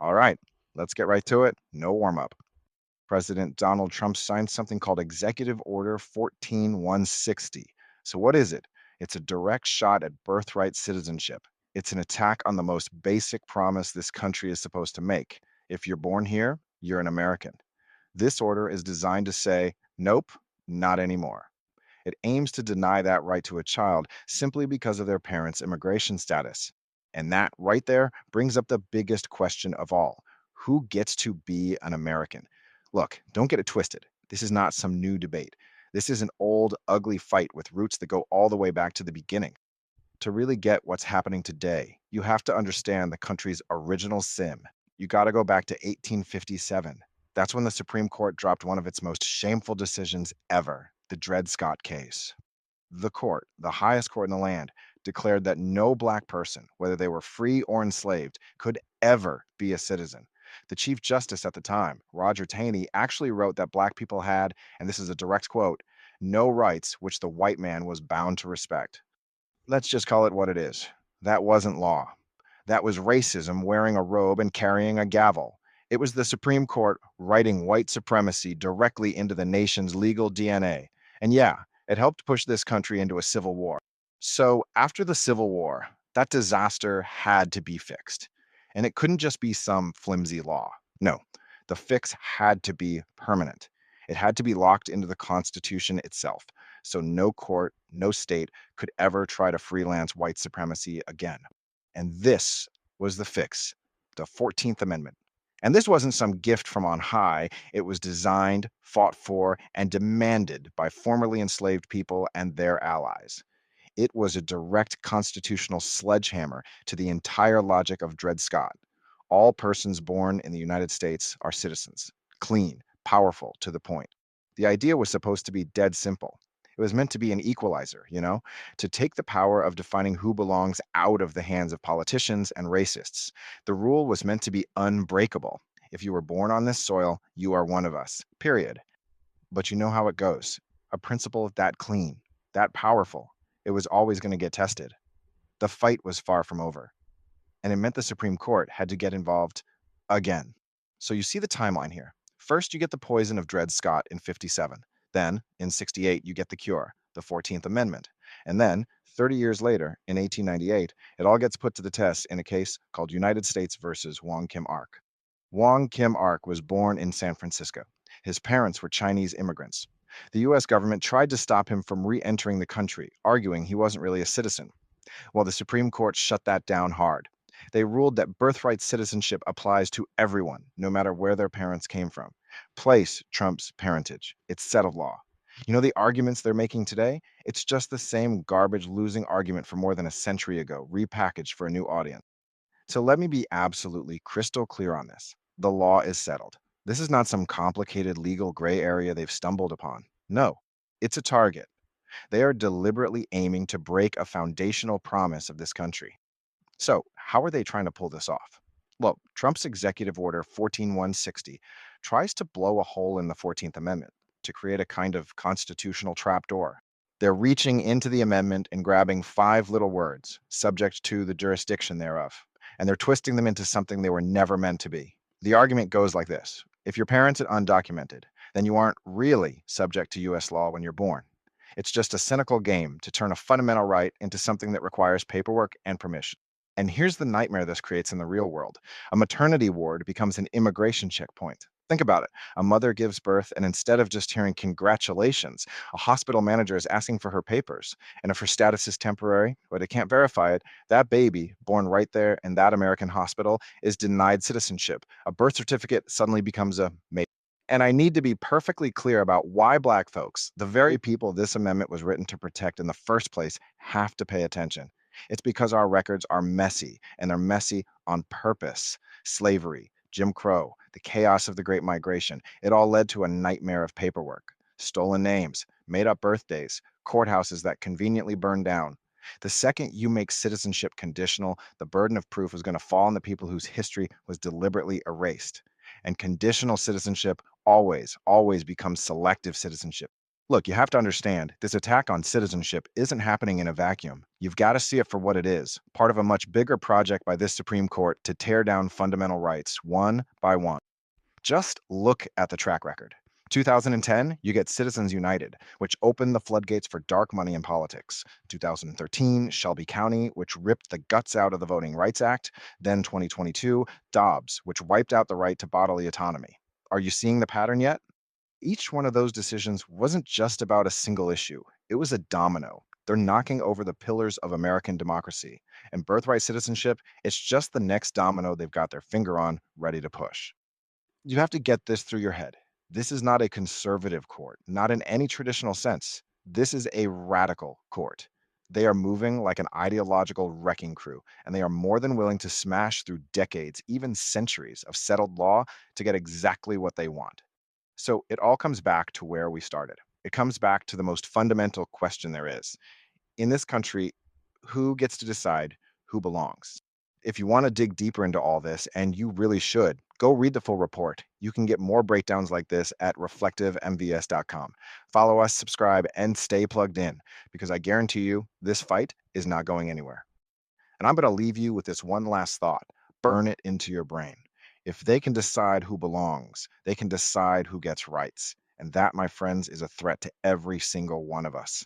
All right, let's get right to it. No warm up. President Donald Trump signed something called Executive Order 14160. So, what is it? It's a direct shot at birthright citizenship. It's an attack on the most basic promise this country is supposed to make. If you're born here, you're an American. This order is designed to say, nope, not anymore. It aims to deny that right to a child simply because of their parents' immigration status. And that right there brings up the biggest question of all: who gets to be an American? Look, don't get it twisted. This is not some new debate. This is an old, ugly fight with roots that go all the way back to the beginning. To really get what's happening today, you have to understand the country's original sin. You got to go back to 1857. That's when the Supreme Court dropped one of its most shameful decisions ever, the Dred Scott case. The court, the highest court in the land, declared that no black person, whether they were free or enslaved, could ever be a citizen. The Chief Justice at the time, Roger Taney, actually wrote that black people had, and this is a direct quote, no rights which the white man was bound to respect. Let's just call it what it is. That wasn't law. That was racism wearing a robe and carrying a gavel. It was the Supreme Court writing white supremacy directly into the nation's legal DNA. And yeah, it helped push this country into a civil war. So after the Civil War, that disaster had to be fixed. And it couldn't just be some flimsy law. No, the fix had to be permanent. It had to be locked into the Constitution itself. So no court, no state could ever try to freelance white supremacy again. And this was the fix, the 14th Amendment. And this wasn't some gift from on high. It was designed, fought for, and demanded by formerly enslaved people and their allies. It was a direct constitutional sledgehammer to the entire logic of Dred Scott. All persons born in the United States are citizens, clean, powerful, to the point. The idea was supposed to be dead simple. It was meant to be an equalizer, to take the power of defining who belongs out of the hands of politicians and racists. The rule was meant to be unbreakable. If you were born on this soil, you are one of us, period. But you know how it goes. A principle that clean, that powerful, it was always going to get tested. The fight was far from over, and it meant the Supreme Court had to get involved again. So you see the timeline here. First, you get the poison of Dred Scott in 57. Then, in 68, you get the cure, the 14th Amendment. And then, 30 years later, in 1898, it all gets put to the test in a case called United States versus Wong Kim Ark. Wong Kim Ark was born in San Francisco. His parents were Chinese immigrants. The U.S. government tried to stop him from re entering the country, arguing he wasn't really a citizen. Well, the Supreme Court shut that down hard. They ruled that birthright citizenship applies to everyone, no matter where their parents came from. Place trumps parentage. It's settled law. You know the arguments they're making today? It's just the same garbage losing argument from more than a century ago, repackaged for a new audience. So let me be absolutely crystal clear on this. The law is settled. This is not some complicated legal gray area they've stumbled upon. No, it's a target. They are deliberately aiming to break a foundational promise of this country. So, how are they trying to pull this off? Well, Trump's Executive Order 14160 tries to blow a hole in the 14th Amendment to create a kind of constitutional trapdoor. They're reaching into the amendment and grabbing five little words, subject to the jurisdiction thereof, and they're twisting them into something they were never meant to be. The argument goes like this: if your parents are undocumented, then you aren't really subject to U.S. law when you're born. It's just a cynical game to turn a fundamental right into something that requires paperwork and permission. And here's the nightmare this creates in the real world. A maternity ward becomes an immigration checkpoint. Think about it. A mother gives birth, and instead of just hearing congratulations, a hospital manager is asking for her papers. And if her status is temporary or they can't verify it, that baby, born right there in that American hospital, is denied citizenship. A birth certificate suddenly becomes a maybe. And I need to be perfectly clear about why Black folks, the very people this amendment was written to protect in the first place, have to pay attention. It's because our records are messy, and they're messy on purpose. Slavery, Jim Crow, the chaos of the Great Migration, it all led to a nightmare of paperwork. Stolen names, made up birthdays, courthouses that conveniently burned down. The second you make citizenship conditional, the burden of proof is going to fall on the people whose history was deliberately erased. And conditional citizenship always becomes selective citizenship. Look, you have to understand this attack on citizenship isn't happening in a vacuum. You've got to see it for what it is, part of a much bigger project by this Supreme Court to tear down fundamental rights one by one. Just look at the track record. 2010, you get Citizens United, which opened the floodgates for dark money in politics. 2013, Shelby County, which ripped the guts out of the Voting Rights Act. Then 2022, Dobbs, which wiped out the right to bodily autonomy. Are you seeing the pattern yet? Each one of those decisions wasn't just about a single issue, it was a domino. They're knocking over the pillars of American democracy. And birthright citizenship, it's just the next domino they've got their finger on, ready to push. You have to get this through your head. This is not a conservative court, not in any traditional sense. This is a radical court. They are moving like an ideological wrecking crew, and they are more than willing to smash through decades, even centuries of settled law to get exactly what they want. So it all comes back to where we started. It comes back to the most fundamental question there is. In this country, who gets to decide who belongs? If you want to dig deeper into all this, and you really should, go read the full report. You can get more breakdowns like this at reflectivemvs.com. Follow us, subscribe, and stay plugged in because I guarantee you this fight is not going anywhere. And I'm going to leave you with this one last thought. Burn it into your brain. If they can decide who belongs, they can decide who gets rights. And that, my friends, is a threat to every single one of us.